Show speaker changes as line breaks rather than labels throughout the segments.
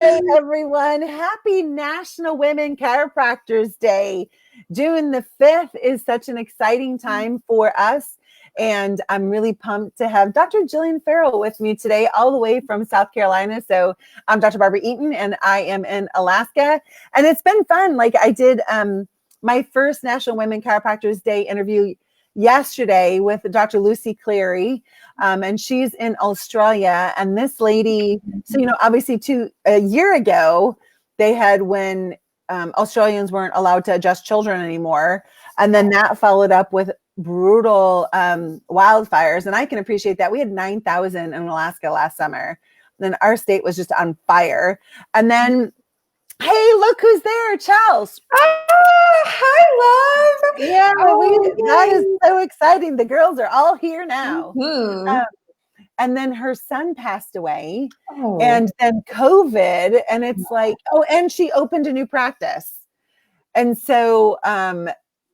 Hey everyone, happy National Women Chiropractors Day. June the 5th is such an exciting time for us. And I'm really pumped to have Dr. Gillian Farrell with me today, all the way from South Carolina. So I'm Dr. Barbara Eaton, and I am in Alaska. And it's been fun. Like I did my first National Women Chiropractors Day interview yesterday with Dr. Lucy Cleary. And she's in Australia. And this lady, so, obviously a year ago, they had when Australians weren't allowed to adjust children anymore. And then that followed up with brutal wildfires. And I can appreciate that. We had 9,000 in Alaska last summer. Then our state was just on fire. And then, hey, look who's there, Charles.
Hi, love.
Yeah, that is so exciting. The girls are all here now.
Mm-hmm.
And then her son passed away, and then COVID, and it's like, and she opened a new practice. And so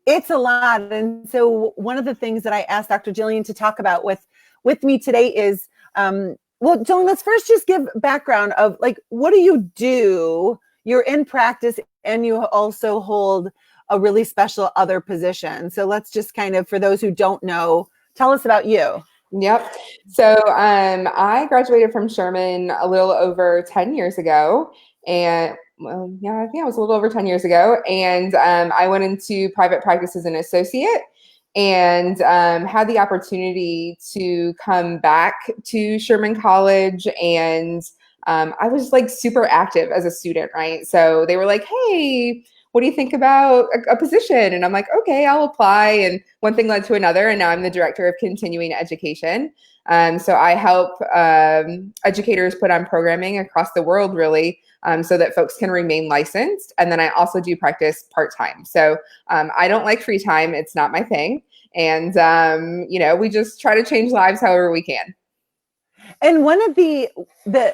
it's a lot. And so one of the things that I asked Dr. Gillian to talk about with me today is, well, Gillian, let's first just give background of like, what do you do? You're in practice and you also hold a really special other position. So let's just kind of, for those who don't know, tell us about you.
Yep. So I graduated from Sherman a little over 10 years ago. And I think it was a little over 10 years ago. And I went into private practice as an associate and had the opportunity to come back to Sherman College. And I was like super active as a student, right? So they were like, hey, what do you think about a position? And I'm like, okay, I'll apply. And one thing led to another. And now I'm the director of continuing education. So I help educators put on programming across the world, really, so that folks can remain licensed. And then I also do practice part-time. So I don't like free time. It's not my thing. And, we just try to change lives however we can.
And one of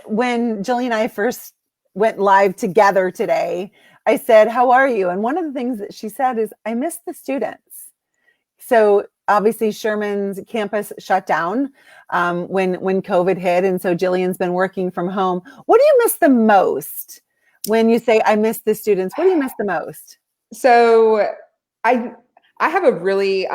when Gillian and I first went live together today, I said, how are you? And one of the things that she said is, I miss the students. So obviously Sherman's campus shut down when COVID hit. And so Gillian's been working from home. What do you miss the most when you say, I miss the students? What do you miss the most?
So I have a really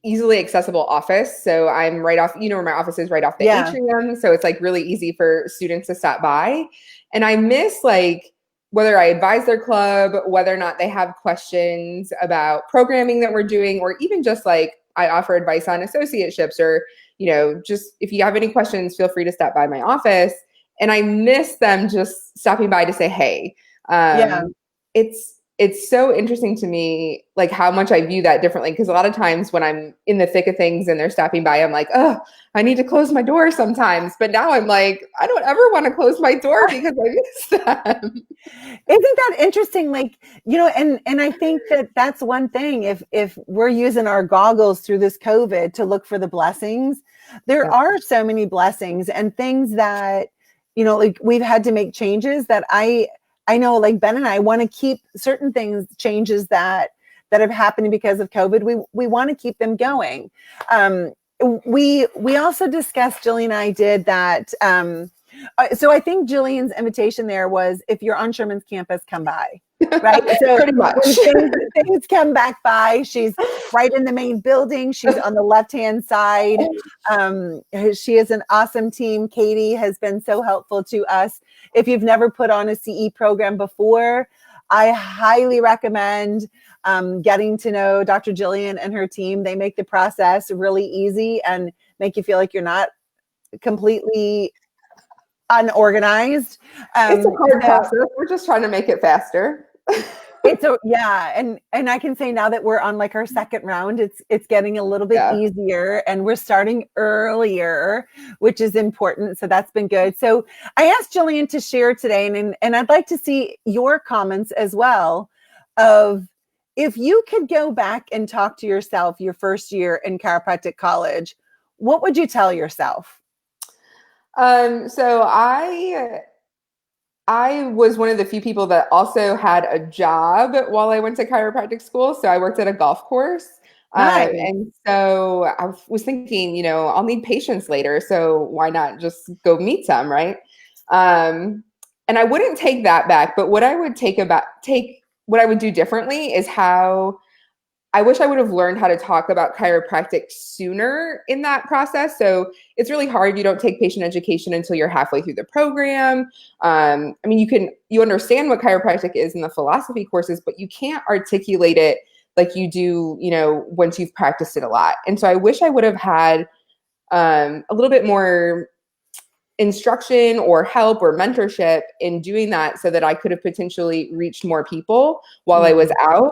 easily accessible office. So I'm right off, where my office is, right off the atrium. So it's like really easy for students to stop by. And I miss like whether I advise their club, whether or not they have questions about programming that we're doing, or even just like I offer advice on associateships, or, just if you have any questions, feel free to stop by my office. And I miss them just stopping by to say, hey. It's so interesting to me, like how much I view that differently. Because a lot of times when I'm in the thick of things and they're stopping by, I'm like, oh, I need to close my door sometimes. But now I'm like, I don't ever want to close my door because I miss them.
Isn't that interesting? Like, and I think that's one thing. If we're using our goggles through this COVID to look for the blessings, there are so many blessings and things that, like we've had to make changes that I know, like Ben and I want to keep certain changes that have happened because of COVID. We want to keep them going. We also discussed, Gillian and I did that. So I think Gillian's invitation there was, if you're on Sherman's campus, come by. Right. So
pretty much
things come back by. She's right in the main building. She's on the left-hand side. She is an awesome team. Katie has been so helpful to us. If you've never put on a CE program before, I highly recommend getting to know Dr. Gillian and her team. They make the process really easy and make you feel like you're not completely unorganized.
It's a hard process. We're just trying to make it faster.
And I can say now that we're on like our second round, it's getting a little bit easier, and we're starting earlier, which is important. So that's been good. So I asked Gillian to share today, and I'd like to see your comments as well of, if you could go back and talk to yourself your first year in chiropractic college, what would you tell yourself?
So I was one of the few people that also had a job while I went to chiropractic school. So I worked at a golf course.
Nice.
And so I was thinking, I'll need patients later. So why not just go meet some, right? and I wouldn't take that back, but what I would what I would do differently is how I wish I would have learned how to talk about chiropractic sooner in that process. So it's really hard. You don't take patient education until you're halfway through the program. I mean, you understand what chiropractic is in the philosophy courses, but you can't articulate it like you do, once you've practiced it a lot. And so I wish I would have had a little bit more instruction or help or mentorship in doing that so that I could have potentially reached more people while I was out.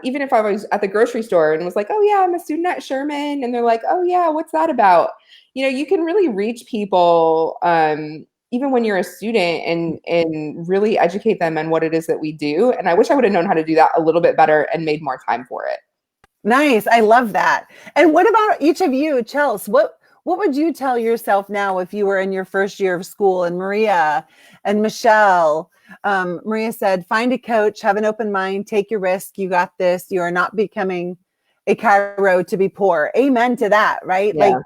Even if I was at the grocery store and was like, oh yeah, I'm a student at Sherman. And they're like, oh yeah, what's that about? You can really reach people even when you're a student and really educate them on what it is that we do. And I wish I would have known how to do that a little bit better and made more time for it.
Nice. I love that. And what about each of you, Chels? What would you tell yourself now if you were in your first year of school? And Maria and Michelle, Maria said, find a coach, have an open mind, take your risk. You got this. You are not becoming a chiro to be poor. Amen to that, right?
Yeah.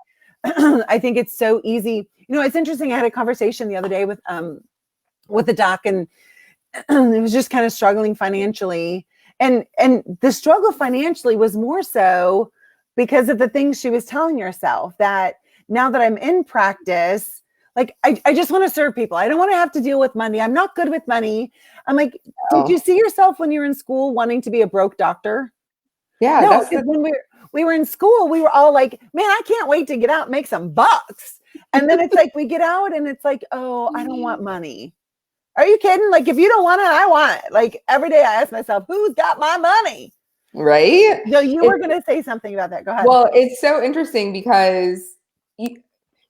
Like, I think it's so easy. It's interesting. I had a conversation the other day with the doc, and it was just kind of struggling financially. And the struggle financially was more so because of the things she was telling herself, that now that I'm in practice, like, I just want to serve people. I don't want to have to deal with money. I'm not good with money. I'm like, did you see yourself when you were in school wanting to be a broke doctor?
Yeah.
No, because when we were in school, we were all like, man, I can't wait to get out and make some bucks. And then it's like, we get out and it's like, oh, I don't want money. Are you kidding? Like, if you don't want it, I want it. Like, every day I ask myself, who's got my money?
Right?
No, you were going to say something about that. Go ahead.
Well, it's so interesting because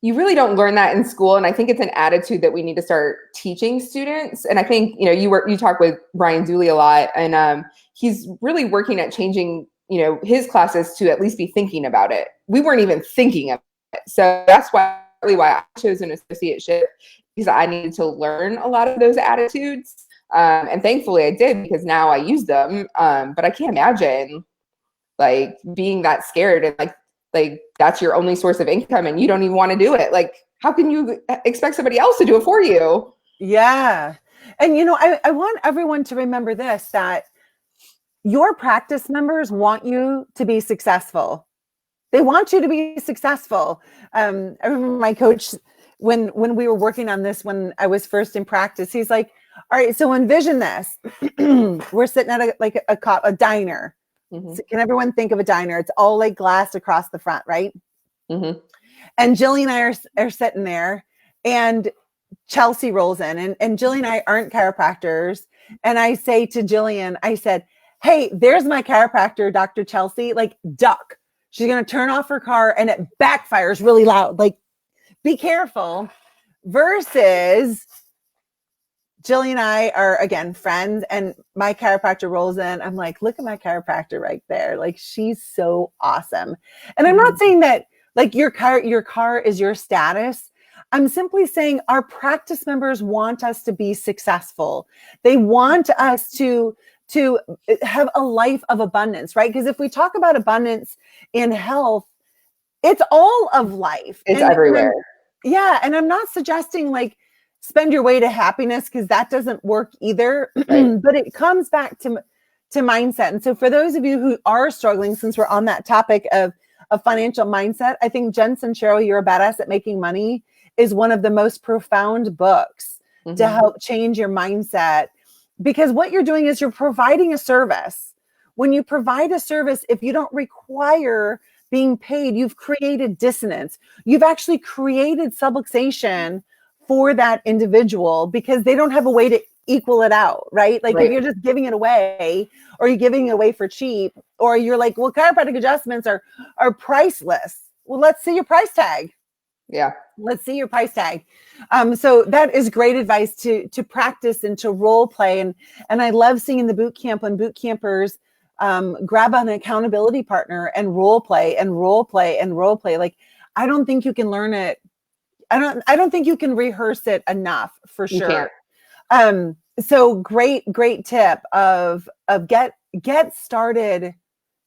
you really don't learn that in school. And I think it's an attitude that we need to start teaching students. And I think, you talk with Brian Dooley a lot, and he's really working at changing, his classes to at least be thinking about it. We weren't even thinking of it. So that's why I chose an associateship, because I needed to learn a lot of those attitudes. And thankfully I did, because now I use them. But I can't imagine like being that scared and like that's your only source of income and you don't even want to do it. Like, how can you expect somebody else to do it for you?
Yeah. And, I want everyone to remember this, that your practice members want you to be successful. They want you to be successful. I remember my coach, when we were working on this, when I was first in practice, he's like, all right, so envision this. We're sitting at a diner.
Mm-hmm.
So can everyone think of a diner? It's all like glass across the front, right?
Mm-hmm.
And Jillian and I are sitting there, and Chelsea rolls in, and Jillian and I aren't chiropractors. And I say to Jillian, I said, hey, there's my chiropractor, Dr. Chelsea, like, duck. She's going to turn off her car and it backfires really loud. Like, be careful. Versus Jillian and I are, again, friends, and my chiropractor rolls in. I'm like, look at my chiropractor right there. Like, she's so awesome. And I'm not saying that like your car is your status. I'm simply saying our practice members want us to be successful. They want us to have a life of abundance, right? Because if we talk about abundance in health, it's all of life.
It's everywhere.
And I'm not suggesting like spend your way to happiness, because that doesn't work either.
Right.
But it comes back to mindset. And so for those of you who are struggling, since we're on that topic of financial mindset, I think Jen Sincero, You're a Badass at Making Money, is one of the most profound books to help change your mindset. Because what you're doing is you're providing a service. When you provide a service, if you don't require being paid, you've created dissonance. You've actually created subluxation for that individual, because they don't have a way to equal it out, right? Like, if you're just giving it away, or you're giving it away for cheap, or you're like, well, chiropractic adjustments are priceless. Well, let's see your price tag.
Yeah.
Let's see your price tag. So that is great advice to practice and to role play. And I love seeing in the boot camp when boot campers grab an accountability partner and role play and role play and role play. Like, I don't think you can learn it. I don't think you can rehearse it enough, for sure. So great tip of get started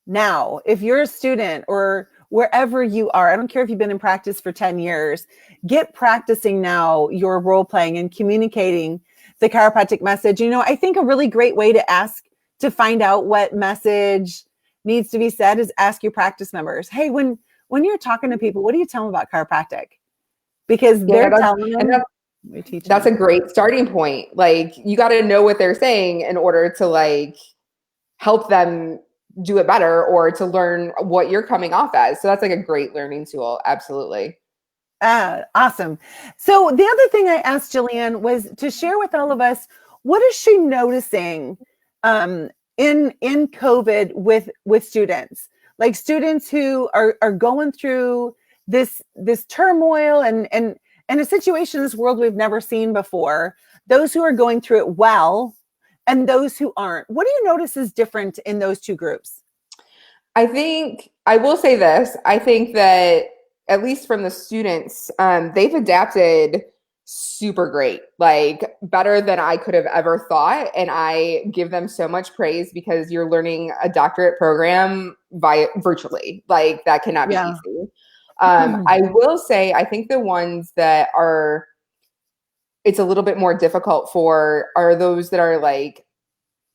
now. If you're a student or wherever you are, I don't care if you've been in practice for 10 years, get practicing now your role playing and communicating the chiropractic message. I think a really great way to find out what message needs to be said is ask your practice members. Hey, when you're talking to people, what do you tell them about chiropractic? Because they're telling them, we're teaching
that's
them.
a great starting point. Like, you got to know what they're saying in order to like help them do it better or to learn what you're coming off as. So that's like a great learning tool. Absolutely.
Awesome. So the other thing I asked Jillian was to share with all of us, what is she noticing in COVID with students, like students who are going through this turmoil and a situation in this world we've never seen before, those who are going through it well and those who aren't. What do you notice is different in those two groups?
I think I will say this. I think that at least from the students, they've adapted super great, like better than I could have ever thought. And I give them so much praise because you're learning a doctorate program virtually. Like, that cannot be
Yeah.
easy. I will say, I think the ones that are, it's a little bit more difficult for are those that are like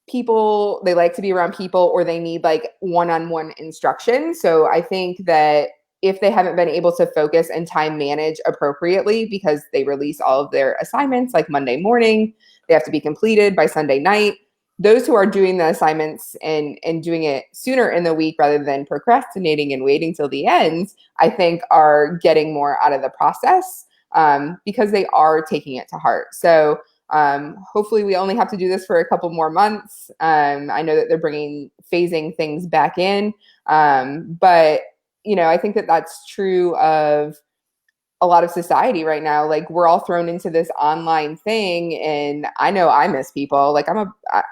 people, they like to be around people or they need like one-on-one instruction. So I think that if they haven't been able to focus and time manage appropriately because they release all of their assignments like Monday morning, they have to be completed by Sunday night. Those who are doing the assignments and doing it sooner in the week rather than procrastinating and waiting till the end, I think are getting more out of the process because they are taking it to heart. So hopefully we only have to do this for a couple more months. I know that they're phasing things back in. But I think that that's true of a lot of society right now. Like, we're all thrown into this online thing, and I know I miss people. Like,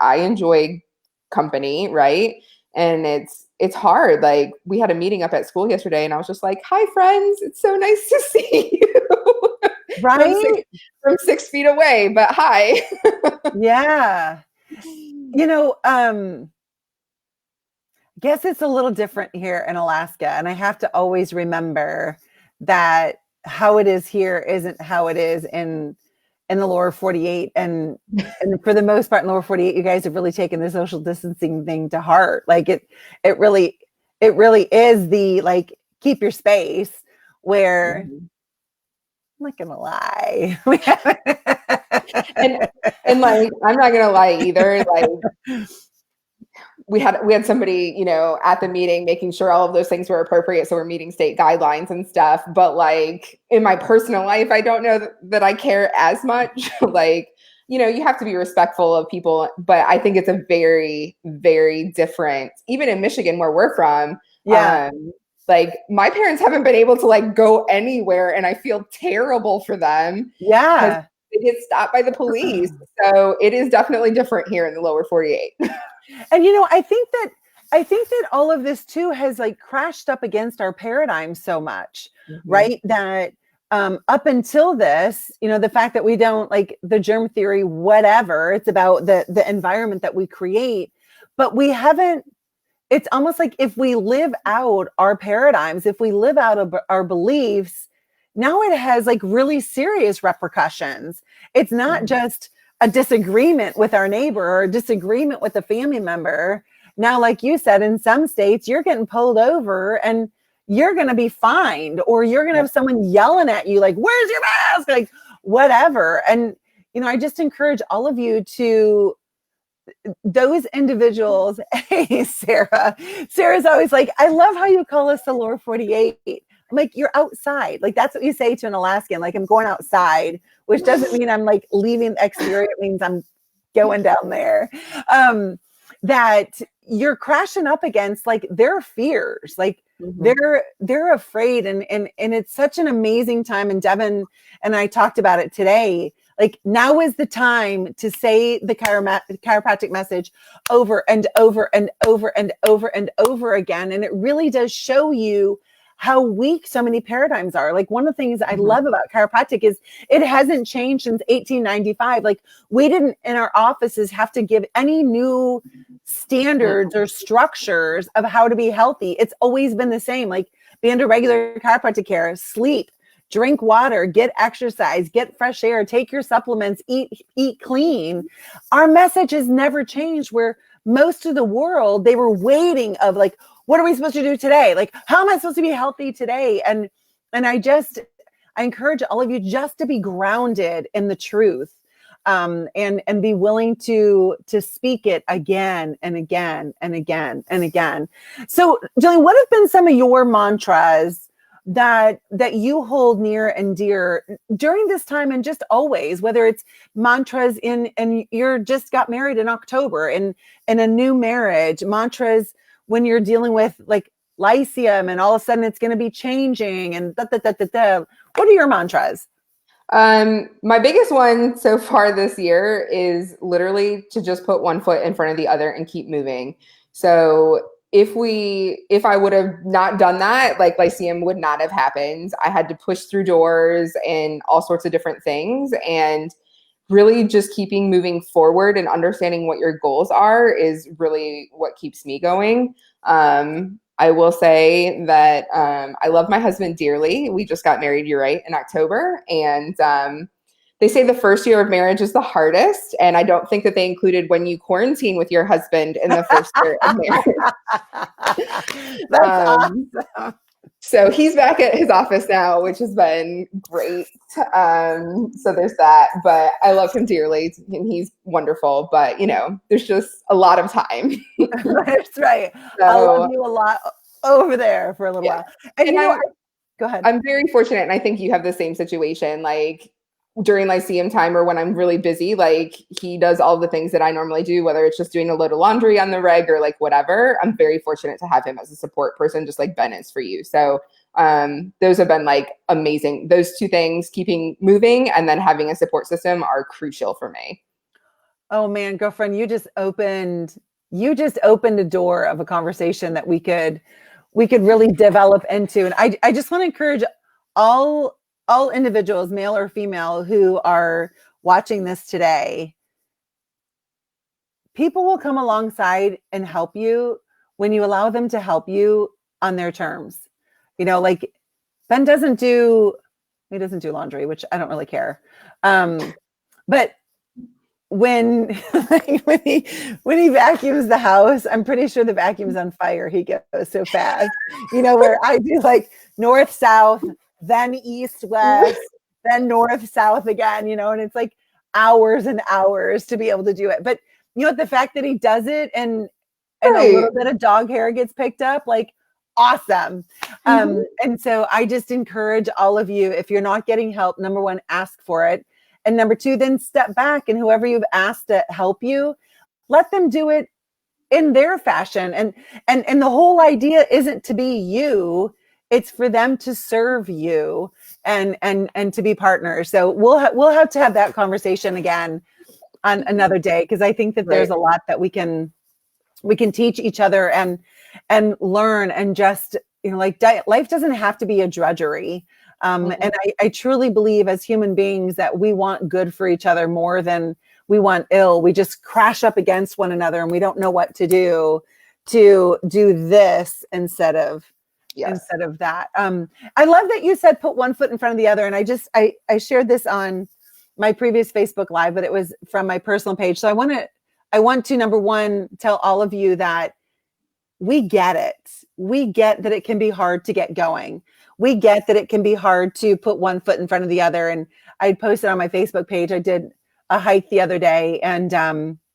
I enjoy company, right? And it's hard. Like, we had a meeting up at school yesterday and I was just like, hi friends, it's so nice to see you.
Right?
From 6 feet away, but hi.
Yeah. Guess it's a little different here in Alaska. And I have to always remember that how it is here isn't how it is in the lower 48. And for the most part in lower 48, you guys have really taken the social distancing thing to heart. Like it really is the like keep your space where I'm not gonna lie.
and like, I'm not gonna lie either. Like, we had somebody, at the meeting making sure all of those things were appropriate. So we're meeting state guidelines and stuff. But like, in my personal life, I don't know that I care as much. Like, you have to be respectful of people, but I think it's a very, very different, even in Michigan where we're from.
Yeah.
Like, my parents haven't been able to like go anywhere and I feel terrible for them.
Yeah.
They get stopped by the police. So it is definitely different here in the lower 48.
And I think that all of this too has like crashed up against our paradigm so much, right? That up until this, the fact that we don't like the germ theory, whatever, it's about the environment that we create, but we haven't. It's almost like if we live out our paradigms, if we live out our beliefs, now it has like really serious repercussions. It's not just a disagreement with our neighbor or a disagreement with a family member. Now, like you said, in some states, you're getting pulled over and you're going to be fined, or you're going to have someone yelling at you, like, where's your mask? Like, whatever. And, I just encourage all of you to, those individuals. Hey, Sarah. Sarah's always like, I love how you call us the lower 48. I'm like, you're outside. Like, that's what you say to an Alaskan. Like, I'm going outside, which doesn't mean I'm like leaving the exterior. It means I'm going down there. That you're crashing up against like their fears. Like they're afraid. And it's such an amazing time. And Devin and I talked about it today. Like, now is the time to say the chiropractic message over and over and over and over and over again. And it really does show you how weak so many paradigms are. Like, one of the things I love about chiropractic is it hasn't changed since 1895. Like, we didn't in our offices have to give any new standards or structures of how to be healthy. It's always been the same. Like, be under regular chiropractic care, sleep, drink water, get exercise, get fresh air, take your supplements, eat clean. Our message has never changed, where most of the world, they were waiting of like, what are we supposed to do today? Like, how am I supposed to be healthy today? And I encourage all of you just to be grounded in the truth, and be willing to speak it again and again and again and again. So, Jillian, what have been some of your mantras that you hold near and dear during this time, and just always, whether it's mantras and you're just got married in October and in a new marriage, mantras when you're dealing with like Lyceum and all of a sudden it's going to be changing and da, da, da, da, da. What are your mantras?
My biggest one so far this year is literally to just put one foot in front of the other and keep moving. So if I would have not done that, like Lyceum would not have happened. I had to push through doors and all sorts of different things, and really just keeping moving forward and understanding what your goals are is really what keeps me going. I will say that I love my husband dearly. We just got married, you're right, in October. And they say the first year of marriage is the hardest. And I don't think that they included when you quarantine with your husband in the first year of marriage.
That's awesome.
So he's back at his office now, which has been great. So there's that, but I love him dearly and he's wonderful, but there's just a lot of time.
That's right.
So,
I love you a lot over there for a little while. And go ahead.
I'm very fortunate, and I think you have the same situation. Like during Lyceum time, or when I'm really busy, like he does all the things that I normally do, whether it's just doing a load of laundry on the reg or like whatever. I'm very fortunate to have him as a support person, just like Ben is for you. So those have been like amazing. Those two things, keeping moving and then having a support system, are crucial for me.
Oh man, girlfriend, you just opened a door of a conversation that we could really develop into. And I just want to encourage all individuals, male or female, who are watching this today. People will come alongside and help you when you allow them to help you on their terms. Like Ben doesn't do laundry, which I don't really care. But when he vacuums the house, I'm pretty sure the vacuum's on fire. He goes so fast, where I do like north, south, then east, west, then north, south again, and it's like hours and hours to be able to do it. But the fact that he does it and a little bit of dog hair gets picked up, like awesome. And so I just encourage all of you, if you're not getting help, number one, ask for it. And number two, then step back, and whoever you've asked to help you, let them do it in their fashion. And the whole idea isn't to be you. It's for them to serve you and to be partners. So we'll have to have that conversation again on another day, because I think that there's a lot that we can teach each other and learn, and just life doesn't have to be a drudgery. And I truly believe as human beings that we want good for each other more than we want ill. We just crash up against one another and we don't know what to do this instead of that. I love that you said put one foot in front of the other. And I shared this on my previous Facebook Live, but it was from my personal page. So I want to, number one, tell all of you that we get it. We get that it can be hard to get going. We get that it can be hard to put one foot in front of the other. And I posted on my Facebook page, I did a hike the other day, and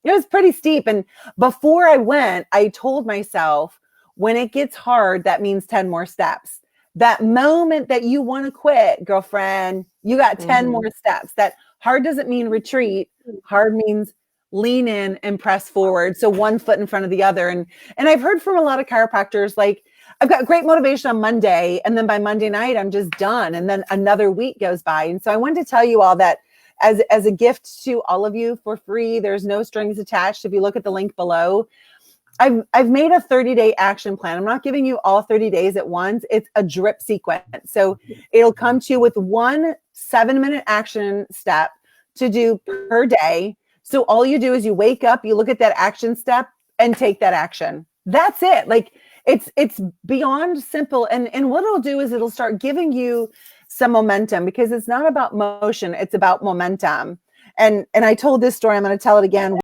it was pretty steep. And before I went, I told myself, when it gets hard, that means 10 more steps. That moment that you want to quit, girlfriend, you got 10 more steps. That hard doesn't mean retreat. Hard means lean in and press forward. So one foot in front of the other. And I've heard from a lot of chiropractors, like, I've got great motivation on Monday, and then by Monday night, I'm just done. And then another week goes by. And so I wanted to tell you all that as a gift to all of you for free. There's no strings attached. If you look at the link below, I've made a 30-day action plan. I'm not giving you all 30 days at once. It's a drip sequence. So it'll come to you with one 7-minute action step to do per day. So all you do is you wake up, you look at that action step and take that action. That's it. Like, it's beyond simple. And what it'll do is it'll start giving you some momentum, because it's not about motion, it's about momentum. And I told this story, I'm going to tell it again.